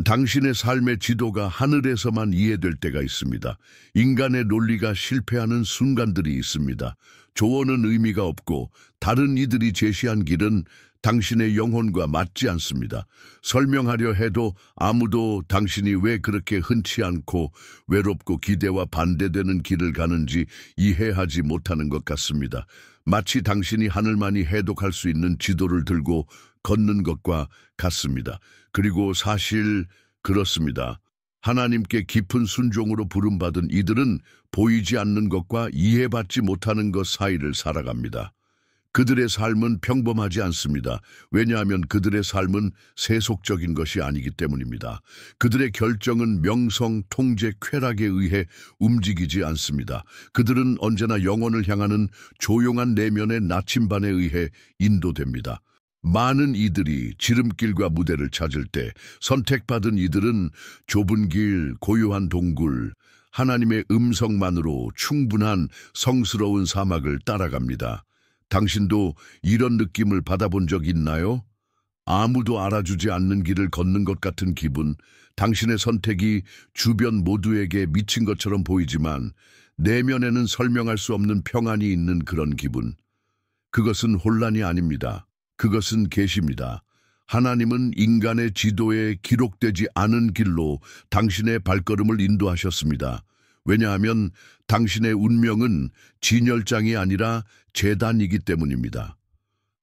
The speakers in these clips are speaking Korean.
당신의 삶의 지도가 하늘에서만 이해될 때가 있습니다. 인간의 논리가 실패하는 순간들이 있습니다. 조언은 의미가 없고 다른 이들이 제시한 길은 당신의 영혼과 맞지 않습니다. 설명하려 해도 아무도 당신이 왜 그렇게 흔치 않고 외롭고 기대와 반대되는 길을 가는지 이해하지 못하는 것 같습니다. 마치 당신이 하늘만이 해독할 수 있는 지도를 들고 걷는 것과 같습니다. 그리고 사실 그렇습니다. 하나님께 깊은 순종으로 부름받은 이들은 보이지 않는 것과 이해받지 못하는 것 사이를 살아갑니다. 그들의 삶은 평범하지 않습니다. 왜냐하면 그들의 삶은 세속적인 것이 아니기 때문입니다. 그들의 결정은 명성, 통제, 쾌락에 의해 움직이지 않습니다. 그들은 언제나 영혼을 향하는 조용한 내면의 나침반에 의해 인도됩니다. 많은 이들이 지름길과 무대를 찾을 때 선택받은 이들은 좁은 길, 고요한 동굴, 하나님의 음성만으로 충분한 성스러운 사막을 따라갑니다. 당신도 이런 느낌을 받아본 적 있나요? 아무도 알아주지 않는 길을 걷는 것 같은 기분, 당신의 선택이 주변 모두에게 미친 것처럼 보이지만 내면에는 설명할 수 없는 평안이 있는 그런 기분. 그것은 혼란이 아닙니다. 그것은 계시입니다. 하나님은 인간의 지도에 기록되지 않은 길로 당신의 발걸음을 인도하셨습니다. 왜냐하면 당신의 운명은 진열장이 아니라 제단이기 때문입니다.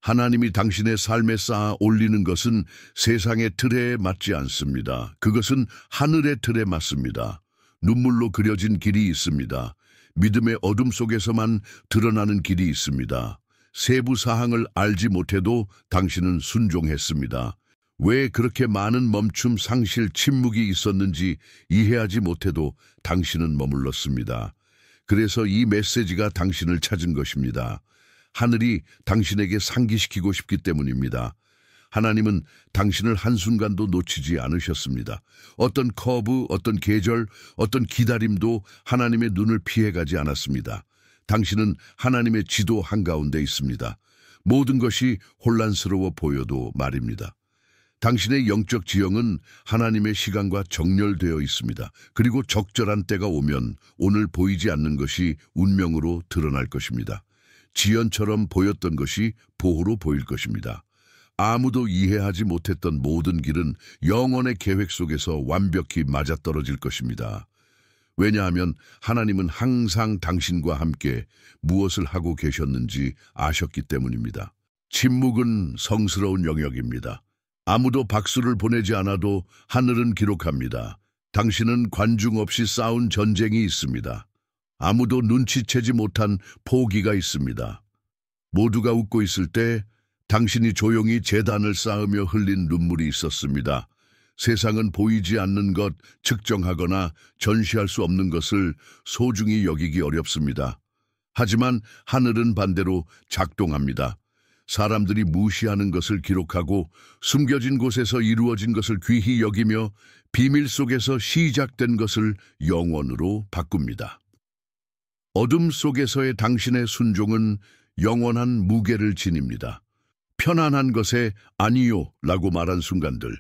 하나님이 당신의 삶에 쌓아 올리는 것은 세상의 틀에 맞지 않습니다. 그것은 하늘의 틀에 맞습니다. 눈물로 그려진 길이 있습니다. 믿음의 어둠 속에서만 드러나는 길이 있습니다. 세부 사항을 알지 못해도 당신은 순종했습니다. 왜 그렇게 많은 멈춤, 상실, 침묵이 있었는지 이해하지 못해도 당신은 머물렀습니다. 그래서 이 메시지가 당신을 찾은 것입니다. 하늘이 당신에게 상기시키고 싶기 때문입니다. 하나님은 당신을 한순간도 놓치지 않으셨습니다. 어떤 커브, 어떤 계절, 어떤 기다림도 하나님의 눈을 피해가지 않았습니다. 당신은 하나님의 지도 한가운데 있습니다. 모든 것이 혼란스러워 보여도 말입니다. 당신의 영적 지형은 하나님의 시간과 정렬되어 있습니다. 그리고 적절한 때가 오면 오늘 보이지 않는 것이 운명으로 드러날 것입니다. 지연처럼 보였던 것이 보호로 보일 것입니다. 아무도 이해하지 못했던 모든 길은 영원의 계획 속에서 완벽히 맞아떨어질 것입니다. 왜냐하면 하나님은 항상 당신과 함께 무엇을 하고 계셨는지 아셨기 때문입니다. 침묵은 성스러운 영역입니다. 아무도 박수를 보내지 않아도 하늘은 기록합니다. 당신은 관중 없이 싸운 전쟁이 있습니다. 아무도 눈치채지 못한 포기가 있습니다. 모두가 웃고 있을 때 당신이 조용히 제단을 쌓으며 흘린 눈물이 있었습니다. 세상은 보이지 않는 것, 측정하거나 전시할 수 없는 것을 소중히 여기기 어렵습니다. 하지만 하늘은 반대로 작동합니다. 사람들이 무시하는 것을 기록하고 숨겨진 곳에서 이루어진 것을 귀히 여기며 비밀 속에서 시작된 것을 영원으로 바꿉니다. 어둠 속에서의 당신의 순종은 영원한 무게를 지닙니다. 편안한 것에 아니요 라고 말한 순간들,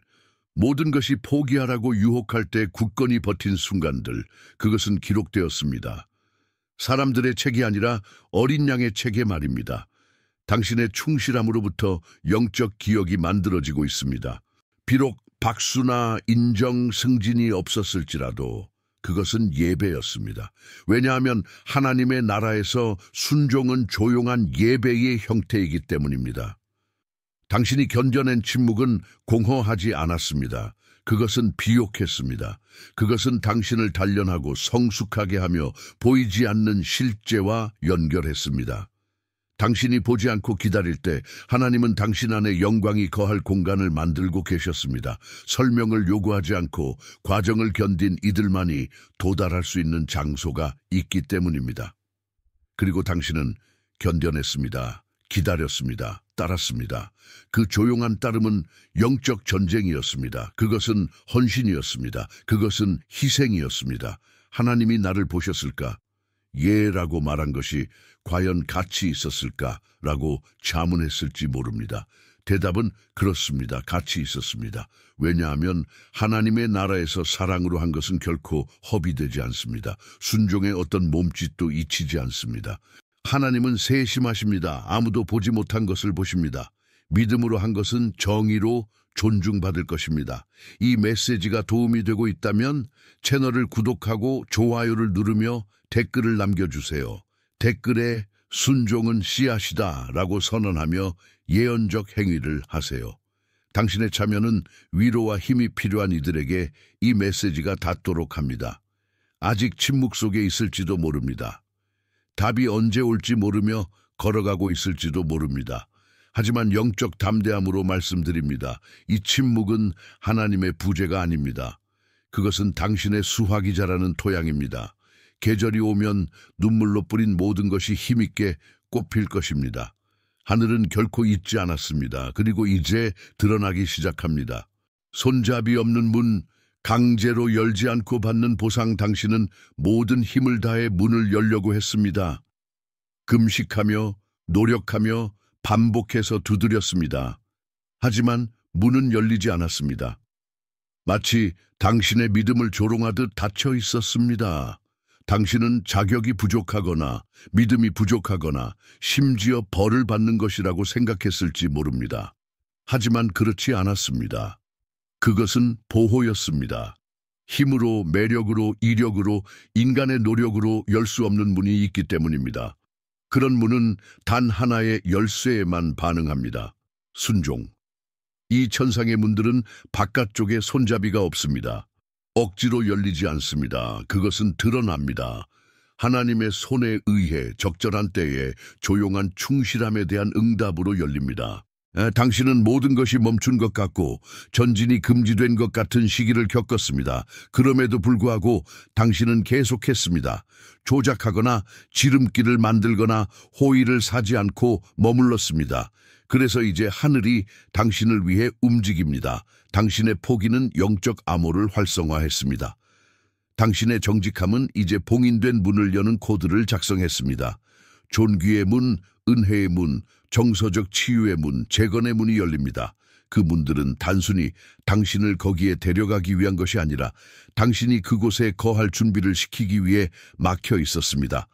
모든 것이 포기하라고 유혹할 때 굳건히 버틴 순간들, 그것은 기록되었습니다. 사람들의 책이 아니라 어린 양의 책에 말입니다. 당신의 충실함으로부터 영적 기억이 만들어지고 있습니다. 비록 박수나 인정, 승진이 없었을지라도 그것은 예배였습니다. 왜냐하면 하나님의 나라에서 순종은 조용한 예배의 형태이기 때문입니다. 당신이 견뎌낸 침묵은 공허하지 않았습니다. 그것은 비옥했습니다. 그것은 당신을 단련하고 성숙하게 하며 보이지 않는 실제와 연결했습니다. 당신이 보지 않고 기다릴 때 하나님은 당신 안에 영광이 거할 공간을 만들고 계셨습니다. 설명을 요구하지 않고 과정을 견딘 이들만이 도달할 수 있는 장소가 있기 때문입니다. 그리고 당신은 견뎌냈습니다. 기다렸습니다. 따랐습니다. 그 조용한 따름은 영적 전쟁이었습니다. 그것은 헌신이었습니다. 그것은 희생이었습니다. 하나님이 나를 보셨을까? 예라고 말한 것이 과연 가치 있었을까라고 자문했을지 모릅니다. 대답은 그렇습니다. 같이 있었습니다. 왜냐하면 하나님의 나라에서 사랑으로 한 것은 결코 허비되지 않습니다. 순종의 어떤 몸짓도 잊히지 않습니다. 하나님은 세심하십니다. 아무도 보지 못한 것을 보십니다. 믿음으로 한 것은 정의로 존중받을 것입니다. 이 메시지가 도움이 되고 있다면 채널을 구독하고 좋아요를 누르며 댓글을 남겨주세요. 댓글에 순종은 씨앗이다 라고 선언하며 예언적 행위를 하세요. 당신의 참여는 위로와 힘이 필요한 이들에게 이 메시지가 닿도록 합니다. 아직 침묵 속에 있을지도 모릅니다. 답이 언제 올지 모르며 걸어가고 있을지도 모릅니다. 하지만 영적 담대함으로 말씀드립니다. 이 침묵은 하나님의 부재가 아닙니다. 그것은 당신의 수확이 자라는 토양입니다. 계절이 오면 눈물로 뿌린 모든 것이 힘있게 꽃필 것입니다. 하늘은 결코 잊지 않았습니다. 그리고 이제 드러나기 시작합니다. 손잡이 없는 문, 강제로 열지 않고 받는 보상. 당신은 모든 힘을 다해 문을 열려고 했습니다. 금식하며 노력하며 반복해서 두드렸습니다. 하지만 문은 열리지 않았습니다. 마치 당신의 믿음을 조롱하듯 닫혀 있었습니다. 당신은 자격이 부족하거나 믿음이 부족하거나 심지어 벌을 받는 것이라고 생각했을지 모릅니다. 하지만 그렇지 않았습니다. 그것은 보호였습니다. 힘으로, 매력으로, 이력으로, 인간의 노력으로 열 수 없는 문이 있기 때문입니다. 그런 문은 단 하나의 열쇠에만 반응합니다. 순종. 이 천상의 문들은 바깥쪽에 손잡이가 없습니다. 억지로 열리지 않습니다. 그것은 드러납니다. 하나님의 손에 의해 적절한 때에 조용한 충실함에 대한 응답으로 열립니다. 당신은 모든 것이 멈춘 것 같고 전진이 금지된 것 같은 시기를 겪었습니다. 그럼에도 불구하고 당신은 계속했습니다. 조작하거나 지름길을 만들거나 호의를 사지 않고 머물렀습니다. 그래서 이제 하늘이 당신을 위해 움직입니다. 당신의 포기는 영적 암호를 활성화했습니다. 당신의 정직함은 이제 봉인된 문을 여는 코드를 작성했습니다. 존귀의 문, 은혜의 문, 정서적 치유의 문, 재건의 문이 열립니다. 그 문들은 단순히 당신을 거기에 데려가기 위한 것이 아니라 당신이 그곳에 거할 준비를 시키기 위해 막혀 있었습니다.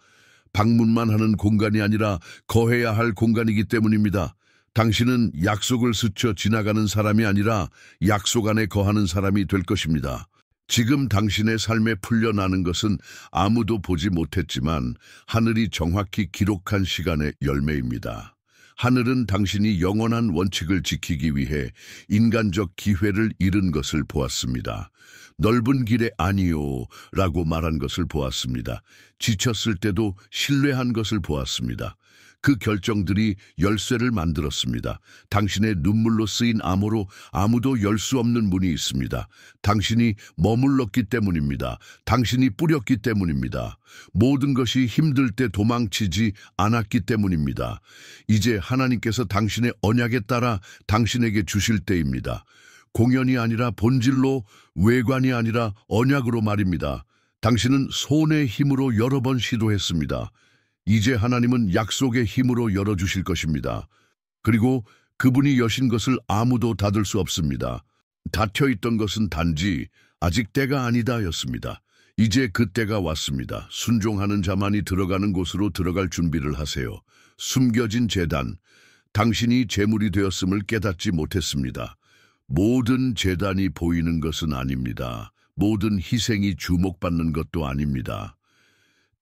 방문만 하는 공간이 아니라 거해야 할 공간이기 때문입니다. 당신은 약속을 스쳐 지나가는 사람이 아니라 약속 안에 거하는 사람이 될 것입니다. 지금 당신의 삶에 풀려나는 것은 아무도 보지 못했지만 하늘이 정확히 기록한 시간의 열매입니다. 하늘은 당신이 영원한 원칙을 지키기 위해 인간적 기회를 잃은 것을 보았습니다. 넓은 길에 아니요 라고 말한 것을 보았습니다. 지쳤을 때도 신뢰한 것을 보았습니다. 그 결정들이 열쇠를 만들었습니다. 당신의 눈물로 쓰인 암호로 아무도 열 수 없는 문이 있습니다. 당신이 머물렀기 때문입니다. 당신이 뿌렸기 때문입니다. 모든 것이 힘들 때 도망치지 않았기 때문입니다. 이제 하나님께서 당신의 언약에 따라 당신에게 주실 때입니다. 공연이 아니라 본질로, 외관이 아니라 언약으로 말입니다. 당신은 손의 힘으로 여러 번 시도했습니다. 이제 하나님은 약속의 힘으로 열어주실 것입니다. 그리고 그분이 여신 것을 아무도 닫을 수 없습니다. 닫혀있던 것은 단지 아직 때가 아니다였습니다. 이제 그 때가 왔습니다. 순종하는 자만이 들어가는 곳으로 들어갈 준비를 하세요. 숨겨진 제단, 당신이 제물이 되었음을 깨닫지 못했습니다. 모든 제단이 보이는 것은 아닙니다. 모든 희생이 주목받는 것도 아닙니다.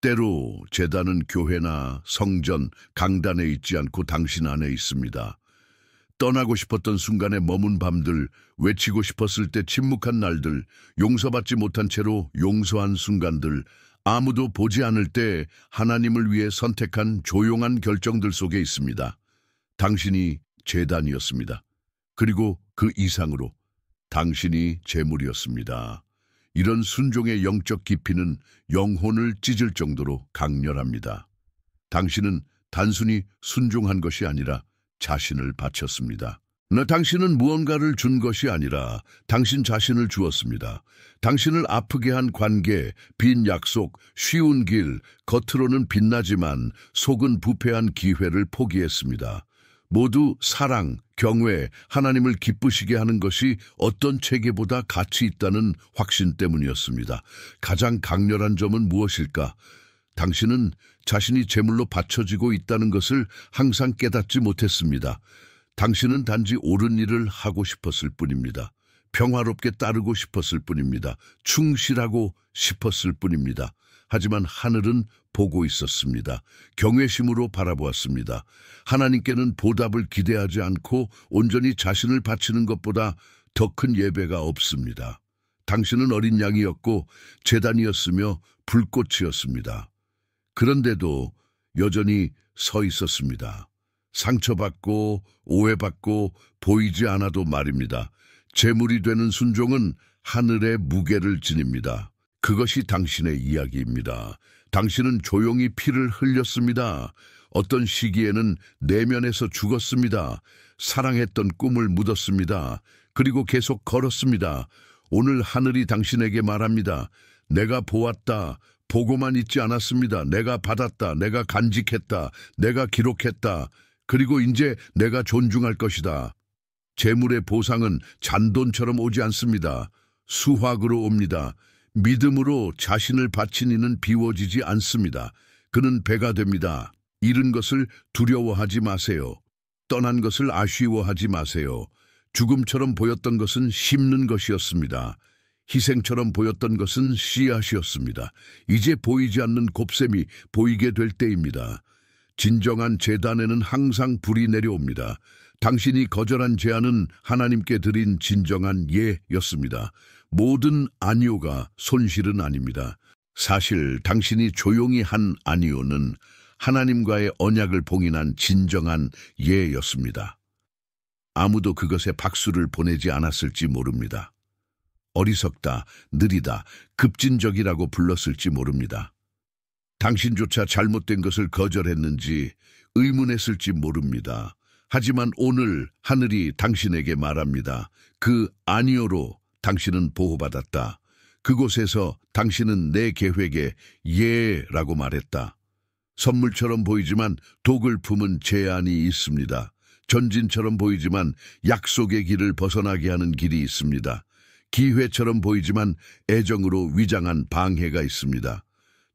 때로 제단은 교회나 성전, 강단에 있지 않고 당신 안에 있습니다. 떠나고 싶었던 순간에 머문 밤들, 외치고 싶었을 때 침묵한 날들, 용서받지 못한 채로 용서한 순간들, 아무도 보지 않을 때 하나님을 위해 선택한 조용한 결정들 속에 있습니다. 당신이 제단이었습니다. 그리고 그 이상으로 당신이 제물이었습니다. 이런 순종의 영적 깊이는 영혼을 찢을 정도로 강렬합니다. 당신은 단순히 순종한 것이 아니라 자신을 바쳤습니다. 당신은 무언가를 준 것이 아니라 당신 자신을 주었습니다. 당신을 아프게 한 관계, 빈 약속, 쉬운 길, 겉으로는 빛나지만 속은 부패한 기회를 포기했습니다. 모두 사랑, 경외, 하나님을 기쁘시게 하는 것이 어떤 체계보다 가치 있다는 확신 때문이었습니다. 가장 강렬한 점은 무엇일까? 당신은 자신이 제물로 바쳐지고 있다는 것을 항상 깨닫지 못했습니다. 당신은 단지 옳은 일을 하고 싶었을 뿐입니다. 평화롭게 따르고 싶었을 뿐입니다. 충실하고 싶었을 뿐입니다. 하지만 하늘은 보고 있었습니다. 경외심으로 바라보았습니다. 하나님께는 보답을 기대하지 않고 온전히 자신을 바치는 것보다 더 큰 예배가 없습니다. 당신은 어린 양이었고 제단이었으며 불꽃이었습니다. 그런데도 여전히 서 있었습니다. 상처받고 오해받고 보이지 않아도 말입니다. 제물이 되는 순종은 하늘의 무게를 지닙니다. 그것이 당신의 이야기입니다. 당신은 조용히 피를 흘렸습니다. 어떤 시기에는 내면에서 죽었습니다. 사랑했던 꿈을 묻었습니다. 그리고 계속 걸었습니다. 오늘 하늘이 당신에게 말합니다. 내가 보았다. 보고만 있지 않았습니다. 내가 받았다. 내가 간직했다. 내가 기록했다. 그리고 이제 내가 존중할 것이다. 재물의 보상은 잔돈처럼 오지 않습니다. 수확으로 옵니다. 믿음으로 자신을 바친 이는 비워지지 않습니다. 그는 배가 됩니다. 잃은 것을 두려워하지 마세요. 떠난 것을 아쉬워하지 마세요. 죽음처럼 보였던 것은 심는 것이었습니다. 희생처럼 보였던 것은 씨앗이었습니다. 이제 보이지 않는 곱셈이 보이게 될 때입니다. 진정한 제단에는 항상 불이 내려옵니다. 당신이 거절한 제안은 하나님께 드린 진정한 예였습니다. 모든 아니오가 손실은 아닙니다. 사실 당신이 조용히 한 아니오는 하나님과의 언약을 봉인한 진정한 예였습니다. 아무도 그것에 박수를 보내지 않았을지 모릅니다. 어리석다, 느리다, 급진적이라고 불렀을지 모릅니다. 당신조차 잘못된 것을 거절했는지 의문했을지 모릅니다. 하지만 오늘 하늘이 당신에게 말합니다. 그 아니오로 당신은 보호받았다. 그곳에서 당신은 내 계획에 예라고 말했다. 선물처럼 보이지만 독을 품은 제한이 있습니다. 전진처럼 보이지만 약속의 길을 벗어나게 하는 길이 있습니다. 기회처럼 보이지만 애정으로 위장한 방해가 있습니다.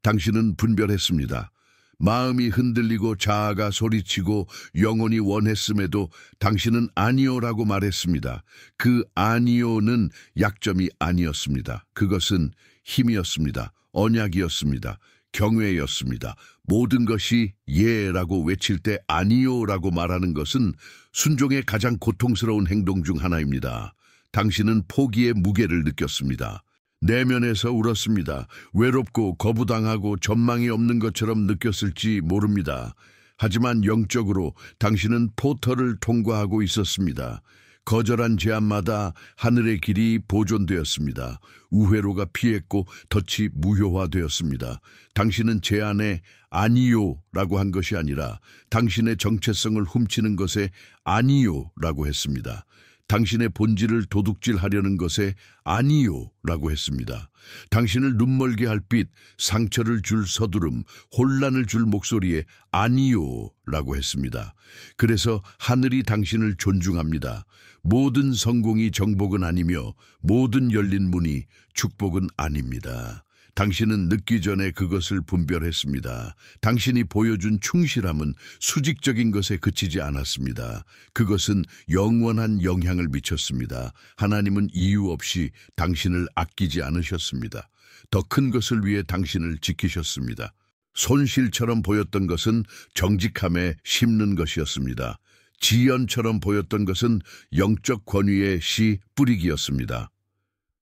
당신은 분별했습니다. 마음이 흔들리고 자아가 소리치고 영혼이 원했음에도 당신은 아니오라고 말했습니다. 그 아니오는 약점이 아니었습니다. 그것은 힘이었습니다. 언약이었습니다. 경외였습니다. 모든 것이 예라고 외칠 때 아니오라고 말하는 것은 순종의 가장 고통스러운 행동 중 하나입니다. 당신은 포기의 무게를 느꼈습니다. 내면에서 울었습니다. 외롭고 거부당하고 전망이 없는 것처럼 느꼈을지 모릅니다. 하지만 영적으로 당신은 포털을 통과하고 있었습니다. 거절한 제안마다 하늘의 길이 보존되었습니다. 우회로가 피했고 덫이 무효화되었습니다. 당신은 제안에 아니요라고 한 것이 아니라 당신의 정체성을 훔치는 것에 아니요라고 했습니다. 당신의 본질을 도둑질하려는 것에 아니요라고 했습니다. 당신을 눈멀게 할 빛, 상처를 줄 서두름, 혼란을 줄 목소리에 아니요라고 했습니다. 그래서 하늘이 당신을 존중합니다. 모든 성공이 정복은 아니며 모든 열린 문이 축복은 아닙니다. 당신은 늦기 전에 그것을 분별했습니다. 당신이 보여준 충실함은 수직적인 것에 그치지 않았습니다. 그것은 영원한 영향을 미쳤습니다. 하나님은 이유 없이 당신을 아끼지 않으셨습니다. 더 큰 것을 위해 당신을 지키셨습니다. 손실처럼 보였던 것은 정직함에 심는 것이었습니다. 지연처럼 보였던 것은 영적 권위의 씨 뿌리기였습니다.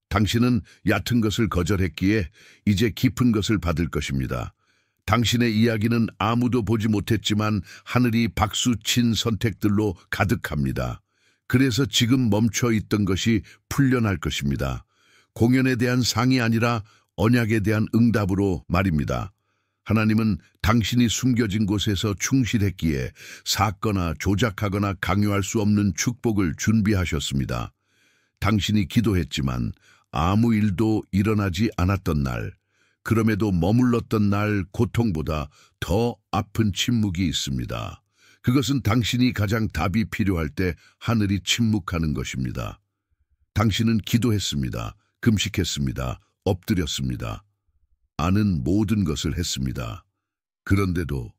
당신은 얕은 것을 거절했기에 이제 깊은 것을 받을 것입니다. 당신의 이야기는 아무도 보지 못했지만 하늘이 박수친 선택들로 가득합니다. 그래서 지금 멈춰 있던 것이 풀려날 것입니다. 공연에 대한 상이 아니라 언약에 대한 응답으로 말입니다. 하나님은 당신이 숨겨진 곳에서 충실했기에 삭거나 조작하거나 강요할 수 없는 축복을 준비하셨습니다. 당신이 기도했지만 아무 일도 일어나지 않았던 날, 그럼에도 머물렀던 날 고통보다 더 아픈 침묵이 있습니다. 그것은 당신이 가장 답이 필요할 때 하늘이 침묵하는 것입니다. 당신은 기도했습니다. 금식했습니다. 엎드렸습니다. 아는 모든 것을 했습니다. 그런데도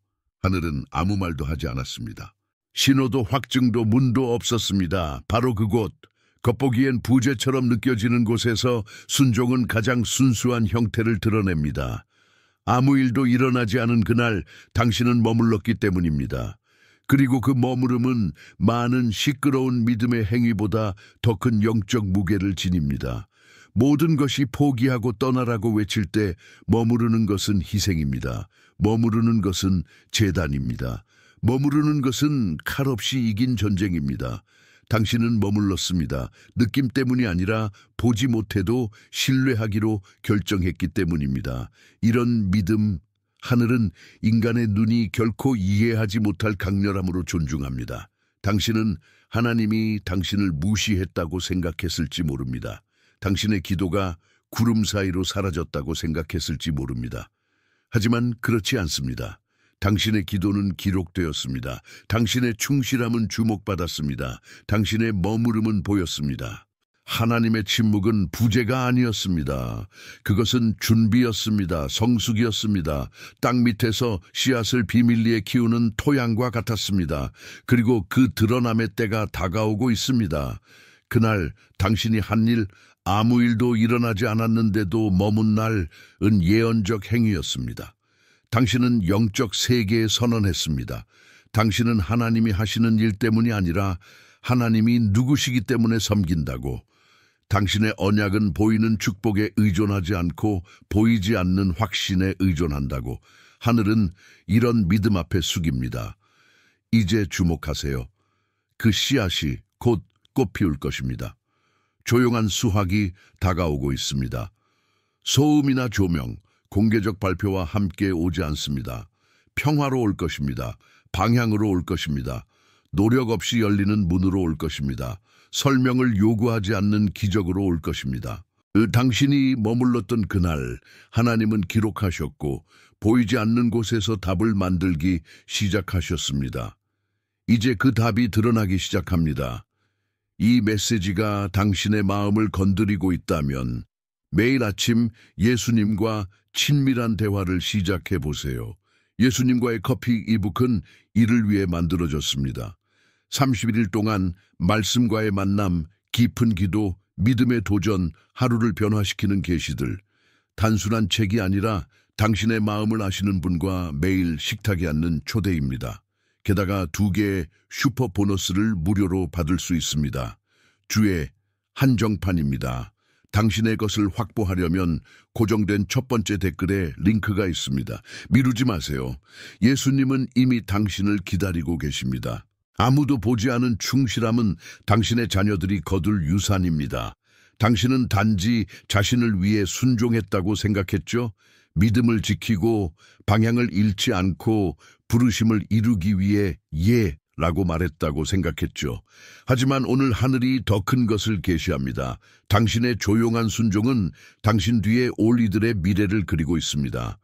하늘은 아무 말도 하지 않았습니다. 신호도 확증도 문도 없었습니다. 바로 그곳, 겉보기엔 부재처럼 느껴지는 곳에서 순종은 가장 순수한 형태를 드러냅니다. 아무 일도 일어나지 않은 그날 당신은 머물렀기 때문입니다. 그리고 그 머무름은 많은 시끄러운 믿음의 행위보다 더 큰 영적 무게를 지닙니다. 모든 것이 포기하고 떠나라고 외칠 때 머무르는 것은 희생입니다. 머무르는 것은 제단입니다. 머무르는 것은 칼 없이 이긴 전쟁입니다. 당신은 머물렀습니다. 느낌 때문이 아니라 보지 못해도 신뢰하기로 결정했기 때문입니다. 이런 믿음, 하늘은 인간의 눈이 결코 이해하지 못할 강렬함으로 존중합니다. 당신은 하나님이 당신을 무시했다고 생각했을지 모릅니다. 당신의 기도가 구름 사이로 사라졌다고 생각했을지 모릅니다. 하지만 그렇지 않습니다. 당신의 기도는 기록되었습니다. 당신의 충실함은 주목받았습니다. 당신의 머무름은 보였습니다. 하나님의 침묵은 부재가 아니었습니다. 그것은 준비였습니다. 성숙이었습니다. 땅 밑에서 씨앗을 비밀리에 키우는 토양과 같았습니다. 그리고 그 드러남의 때가 다가오고 있습니다. 그날 당신이 한 일, 아무 일도 일어나지 않았는데도 머문 날은 예언적 행위였습니다. 당신은 영적 세계에 선언했습니다. 당신은 하나님이 하시는 일 때문이 아니라 하나님이 누구시기 때문에 섬긴다고. 당신의 언약은 보이는 축복에 의존하지 않고 보이지 않는 확신에 의존한다고. 하늘은 이런 믿음 앞에 숙입니다. 이제 주목하세요. 그 씨앗이 곧 꽃 피울 것입니다. 조용한 수확이 다가오고 있습니다. 소음이나 조명, 공개적 발표와 함께 오지 않습니다. 평화로 올 것입니다. 방향으로 올 것입니다. 노력 없이 열리는 문으로 올 것입니다. 설명을 요구하지 않는 기적으로 올 것입니다. 당신이 머물렀던 그날 하나님은 기록하셨고 보이지 않는 곳에서 답을 만들기 시작하셨습니다. 이제 그 답이 드러나기 시작합니다. 이 메시지가 당신의 마음을 건드리고 있다면 매일 아침 예수님과 친밀한 대화를 시작해 보세요. 예수님과의 커피 이북은 이를 위해 만들어졌습니다. 31일 동안 말씀과의 만남, 깊은 기도, 믿음의 도전, 하루를 변화시키는 계시들. 단순한 책이 아니라 당신의 마음을 아시는 분과 매일 식탁에 앉는 초대입니다. 게다가 2개의 슈퍼 보너스를 무료로 받을 수 있습니다. 주의 한정판입니다. 당신의 것을 확보하려면 고정된 첫 번째 댓글에 링크가 있습니다. 미루지 마세요. 예수님은 이미 당신을 기다리고 계십니다. 아무도 보지 않은 충실함은 당신의 자녀들이 거둘 유산입니다. 당신은 단지 자신을 위해 순종했다고 생각했죠? 믿음을 지키고 방향을 잃지 않고 부르심을 이루기 위해 라고 말했다고 생각했죠. 하지만 오늘 하늘이 더 큰 것을 계시합니다. 당신의 조용한 순종은 당신 뒤에 올 이들의 미래를 그리고 있습니다.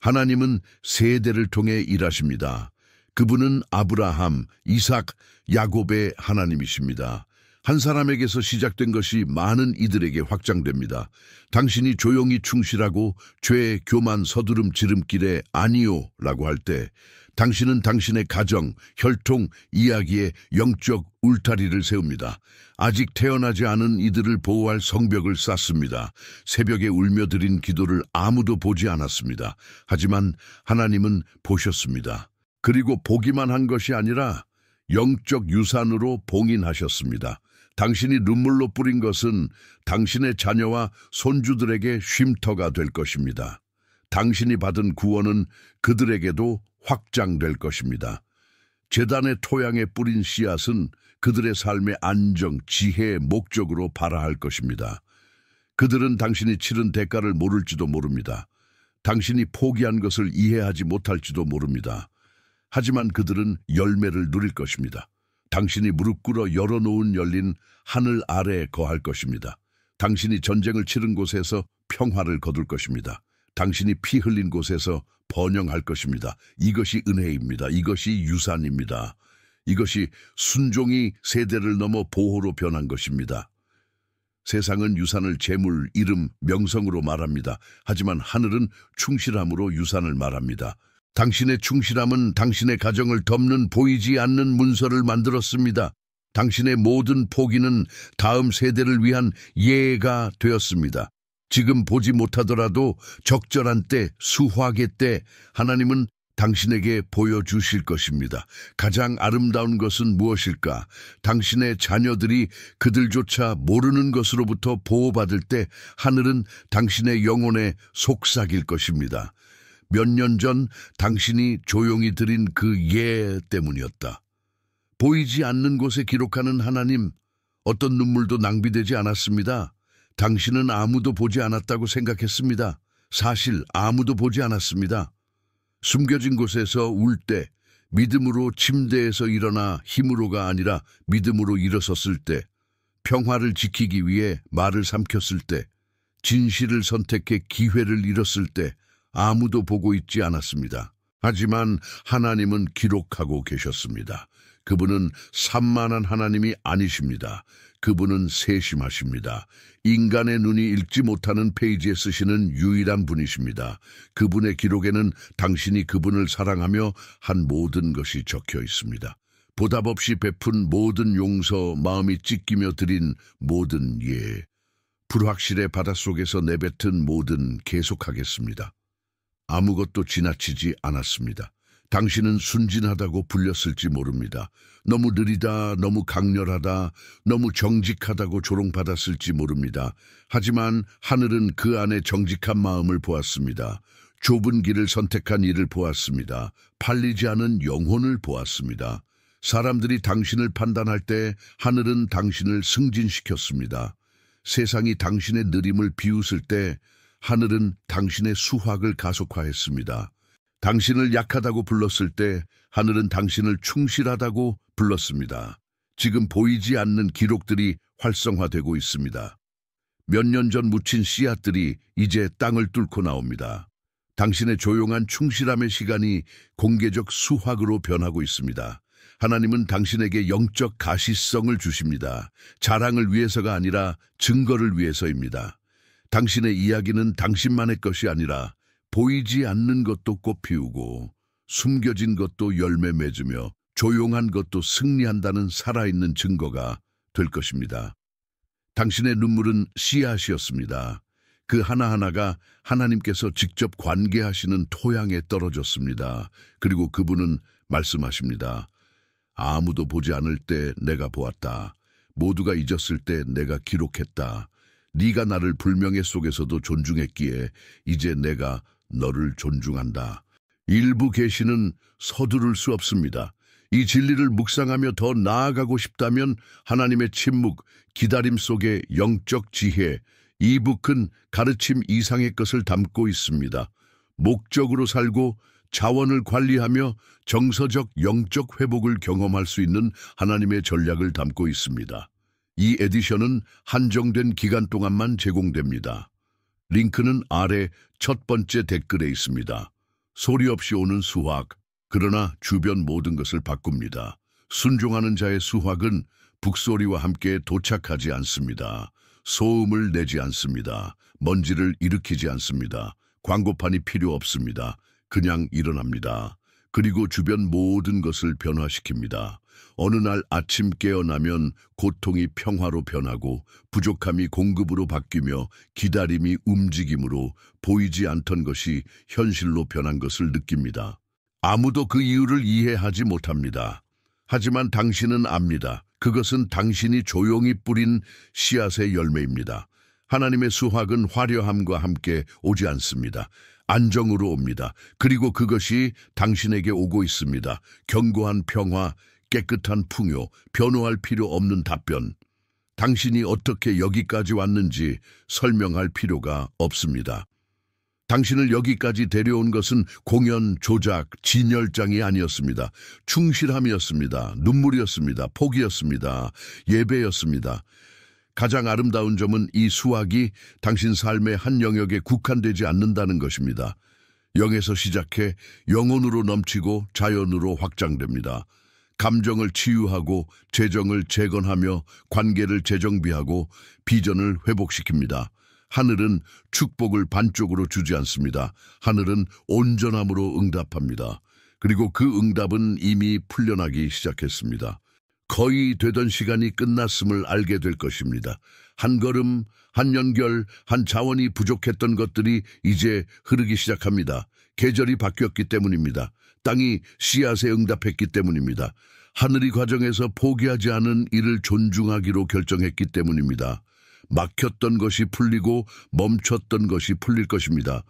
하나님은 세대를 통해 일하십니다. 그분은 아브라함, 이삭, 야곱의 하나님이십니다. 한 사람에게서 시작된 것이 많은 이들에게 확장됩니다. 당신이 조용히 충실하고 죄의 교만 서두름 지름길에 아니요 라고 할 때 당신은 당신의 가정, 혈통, 이야기에 영적 울타리를 세웁니다. 아직 태어나지 않은 이들을 보호할 성벽을 쌓습니다. 새벽에 울며 드린 기도를 아무도 보지 않았습니다. 하지만 하나님은 보셨습니다. 그리고 보기만 한 것이 아니라 영적 유산으로 봉인하셨습니다. 당신이 눈물로 뿌린 것은 당신의 자녀와 손주들에게 쉼터가 될 것입니다. 당신이 받은 구원은 그들에게도 확장될 것입니다. 제단의 토양에 뿌린 씨앗은 그들의 삶의 안정, 지혜의 목적으로 발화할 것입니다. 그들은 당신이 치른 대가를 모를지도 모릅니다. 당신이 포기한 것을 이해하지 못할지도 모릅니다. 하지만 그들은 열매를 누릴 것입니다. 당신이 무릎 꿇어 열어놓은 열린 하늘 아래에 거할 것입니다. 당신이 전쟁을 치른 곳에서 평화를 거둘 것입니다. 당신이 피 흘린 곳에서 번영할 것입니다. 이것이 은혜입니다. 이것이 유산입니다. 이것이 순종이 세대를 넘어 보호로 변한 것입니다. 세상은 유산을 재물, 이름, 명성으로 말합니다. 하지만 하늘은 충실함으로 유산을 말합니다. 당신의 충실함은 당신의 가정을 덮는 보이지 않는 문서를 만들었습니다. 당신의 모든 포기는 다음 세대를 위한 예가 되었습니다. 지금 보지 못하더라도 적절한 때, 수확의 때 하나님은 당신에게 보여주실 것입니다. 가장 아름다운 것은 무엇일까? 당신의 자녀들이 그들조차 모르는 것으로부터 보호받을 때 하늘은 당신의 영혼에 속삭일 것입니다. 몇 년 전 당신이 조용히 드린 그 예 때문이었다. 보이지 않는 곳에 기록하는 하나님, 어떤 눈물도 낭비되지 않았습니다. 당신은 아무도 보지 않았다고 생각했습니다. 사실 아무도 보지 않았습니다. 숨겨진 곳에서 울 때, 믿음으로 침대에서 일어나 힘으로가 아니라 믿음으로 일어섰을 때, 평화를 지키기 위해 말을 삼켰을 때, 진실을 선택해 기회를 잃었을 때 아무도 보고 있지 않았습니다. 하지만 하나님은 기록하고 계셨습니다. 그분은 산만한 하나님이 아니십니다. 그분은 세심하십니다. 인간의 눈이 읽지 못하는 페이지에 쓰시는 유일한 분이십니다. 그분의 기록에는 당신이 그분을 사랑하며 한 모든 것이 적혀 있습니다. 보답 없이 베푼 모든 용서, 마음이 찢기며 드린 모든 예, 불확실의 바닷속에서 내뱉은 모든 계속하겠습니다. 아무것도 지나치지 않았습니다. 당신은 순진하다고 불렸을지 모릅니다. 너무 느리다, 너무 강렬하다, 너무 정직하다고 조롱받았을지 모릅니다. 하지만 하늘은 그 안에 정직한 마음을 보았습니다. 좁은 길을 선택한 이를 보았습니다. 팔리지 않은 영혼을 보았습니다. 사람들이 당신을 판단할 때 하늘은 당신을 승진시켰습니다. 세상이 당신의 느림을 비웃을 때 하늘은 당신의 수확을 가속화했습니다. 당신을 약하다고 불렀을 때 하늘은 당신을 충실하다고 불렀습니다. 지금 보이지 않는 기록들이 활성화되고 있습니다. 몇 년 전 묻힌 씨앗들이 이제 땅을 뚫고 나옵니다. 당신의 조용한 충실함의 시간이 공개적 수확으로 변하고 있습니다. 하나님은 당신에게 영적 가시성을 주십니다. 자랑을 위해서가 아니라 증거를 위해서입니다. 당신의 이야기는 당신만의 것이 아니라 보이지 않는 것도 꽃 피우고 숨겨진 것도 열매 맺으며 조용한 것도 승리한다는 살아있는 증거가 될 것입니다. 당신의 눈물은 씨앗이었습니다. 그 하나하나가 하나님께서 직접 관계하시는 토양에 떨어졌습니다. 그리고 그분은 말씀하십니다. 아무도 보지 않을 때 내가 보았다. 모두가 잊었을 때 내가 기록했다. 네가 나를 불명예 속에서도 존중했기에 이제 내가 너를 존중한다. 일부 계시는 서두를 수 없습니다. 이 진리를 묵상하며 더 나아가고 싶다면 하나님의 침묵, 기다림 속에 영적 지혜, 이 북은 가르침 이상의 것을 담고 있습니다. 목적으로 살고 자원을 관리하며 정서적 영적 회복을 경험할 수 있는 하나님의 전략을 담고 있습니다. 이 에디션은 한정된 기간 동안만 제공됩니다. 링크는 아래 첫 번째 댓글에 있습니다. 소리 없이 오는 수확, 그러나 주변 모든 것을 바꿉니다. 순종하는 자의 수확은 북소리와 함께 도착하지 않습니다. 소음을 내지 않습니다. 먼지를 일으키지 않습니다. 광고판이 필요 없습니다. 그냥 일어납니다. 그리고 주변 모든 것을 변화시킵니다. 어느 날 아침 깨어나면 고통이 평화로 변하고 부족함이 공급으로 바뀌며 기다림이 움직임으로 보이지 않던 것이 현실로 변한 것을 느낍니다. 아무도 그 이유를 이해하지 못합니다. 하지만 당신은 압니다. 그것은 당신이 조용히 뿌린 씨앗의 열매입니다. 하나님의 수확은 화려함과 함께 오지 않습니다. 안정으로 옵니다. 그리고 그것이 당신에게 오고 있습니다. 견고한 평화, 깨끗한 풍요, 변호할 필요 없는 답변. 당신이 어떻게 여기까지 왔는지 설명할 필요가 없습니다. 당신을 여기까지 데려온 것은 공연, 조작, 진열장이 아니었습니다. 충실함이었습니다. 눈물이었습니다. 포기였습니다. 예배였습니다. 가장 아름다운 점은 이 수확이 당신 삶의 한 영역에 국한되지 않는다는 것입니다. 영에서 시작해 영혼으로 넘치고 자연으로 확장됩니다. 감정을 치유하고 재정을 재건하며 관계를 재정비하고 비전을 회복시킵니다. 하늘은 축복을 반쪽으로 주지 않습니다. 하늘은 온전함으로 응답합니다. 그리고 그 응답은 이미 풀려나기 시작했습니다. 거의 되던 시간이 끝났음을 알게 될 것입니다. 한 걸음, 한 연결, 한 자원이 부족했던 것들이 이제 흐르기 시작합니다. 계절이 바뀌었기 때문입니다. 땅이 씨앗에 응답했기 때문입니다. 하늘이 과정에서 포기하지 않은 이를 존중하기로 결정했기 때문입니다. 막혔던 것이 풀리고 멈췄던 것이 풀릴 것입니다.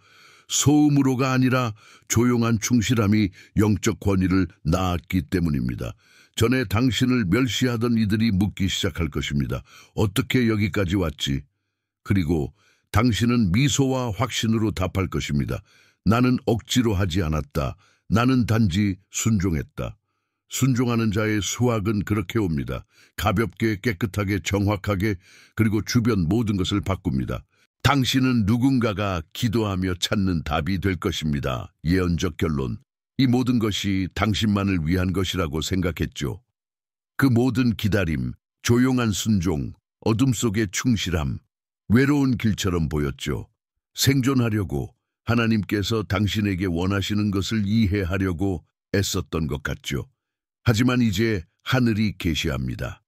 소음으로가 아니라 조용한 충실함이 영적 권위를 낳았기 때문입니다. 전에 당신을 멸시하던 이들이 묻기 시작할 것입니다. 어떻게 여기까지 왔지? 그리고 당신은 미소와 확신으로 답할 것입니다. 나는 억지로 하지 않았다. 나는 단지 순종했다. 순종하는 자의 수확은 그렇게 옵니다. 가볍게, 깨끗하게, 정확하게, 그리고 주변 모든 것을 바꿉니다. 당신은 누군가가 기도하며 찾는 답이 될 것입니다. 예언적 결론. 이 모든 것이 당신만을 위한 것이라고 생각했죠. 그 모든 기다림, 조용한 순종, 어둠 속의 충실함, 외로운 길처럼 보였죠. 생존하려고 하나님께서 당신에게 원하시는 것을 이해하려고 애썼던 것 같죠. 하지만 이제 하늘이 계시합니다.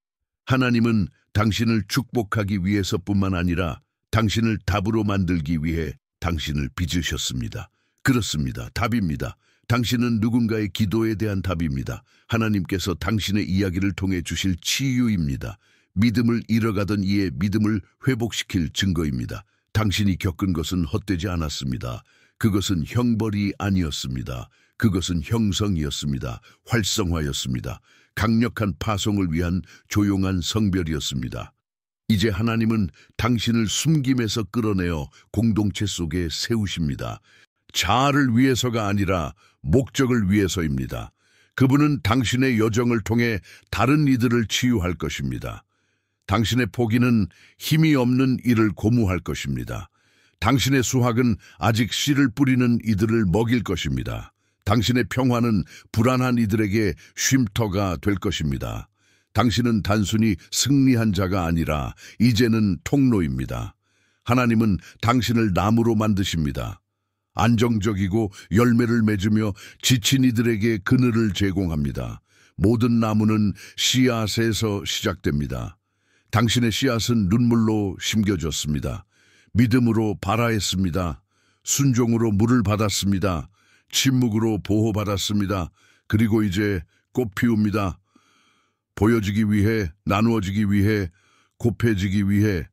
하나님은 당신을 축복하기 위해서뿐만 아니라 당신을 답으로 만들기 위해 당신을 빚으셨습니다. 그렇습니다. 답입니다. 당신은 누군가의 기도에 대한 답입니다. 하나님께서 당신의 이야기를 통해 주실 치유입니다. 믿음을 잃어가던 이의 믿음을 회복시킬 증거입니다. 당신이 겪은 것은 헛되지 않았습니다. 그것은 형벌이 아니었습니다. 그것은 형성이었습니다. 활성화였습니다. 강력한 파송을 위한 조용한 성별이었습니다. 이제 하나님은 당신을 숨김에서 끌어내어 공동체 속에 세우십니다. 자아를 위해서가 아니라 목적을 위해서입니다. 그분은 당신의 여정을 통해 다른 이들을 치유할 것입니다. 당신의 포기는 힘이 없는 이를 고무할 것입니다. 당신의 수확은 아직 씨를 뿌리는 이들을 먹일 것입니다. 당신의 평화는 불안한 이들에게 쉼터가 될 것입니다. 당신은 단순히 승리한 자가 아니라 이제는 통로입니다. 하나님은 당신을 나무로 만드십니다. 안정적이고 열매를 맺으며 지친 이들에게 그늘을 제공합니다. 모든 나무는 씨앗에서 시작됩니다. 당신의 씨앗은 눈물로 심겨졌습니다. 믿음으로 발화했습니다. 순종으로 물을 받았습니다. 침묵으로 보호받았습니다. 그리고 이제 꽃 피웁니다. 보여지기 위해, 나누어지기 위해, 곱해지기 위해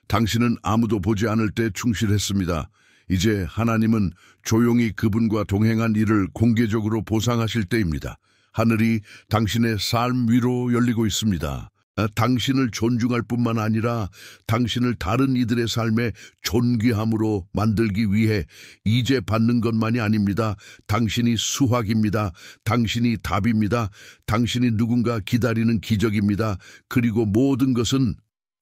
당신은 아무도 보지 않을 때 충실했습니다. 이제 하나님은 조용히 그분과 동행한 이를 공개적으로 보상하실 때입니다. 하늘이 당신의 삶 위로 열리고 있습니다. 당신을 존중할 뿐만 아니라 당신을 다른 이들의 삶에 존귀함으로 만들기 위해 이제 받는 것만이 아닙니다. 당신이 수확입니다. 당신이 답입니다. 당신이 누군가 기다리는 기적입니다. 그리고 모든 것은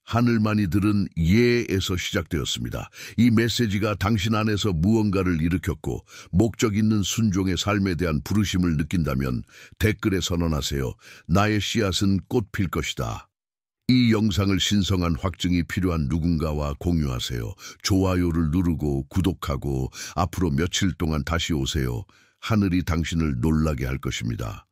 하늘만이 들은 예에서 시작되었습니다. 이 메시지가 당신 안에서 무언가를 일으켰고 목적 있는 순종의 삶에 대한 부르심을 느낀다면 댓글에 선언하세요. 나의 씨앗은 꽃 필 것이다. 이 영상을 신성한 확증이 필요한 누군가와 공유하세요. 좋아요를 누르고 구독하고 앞으로 며칠 동안 다시 오세요. 하늘이 당신을 놀라게 할 것입니다.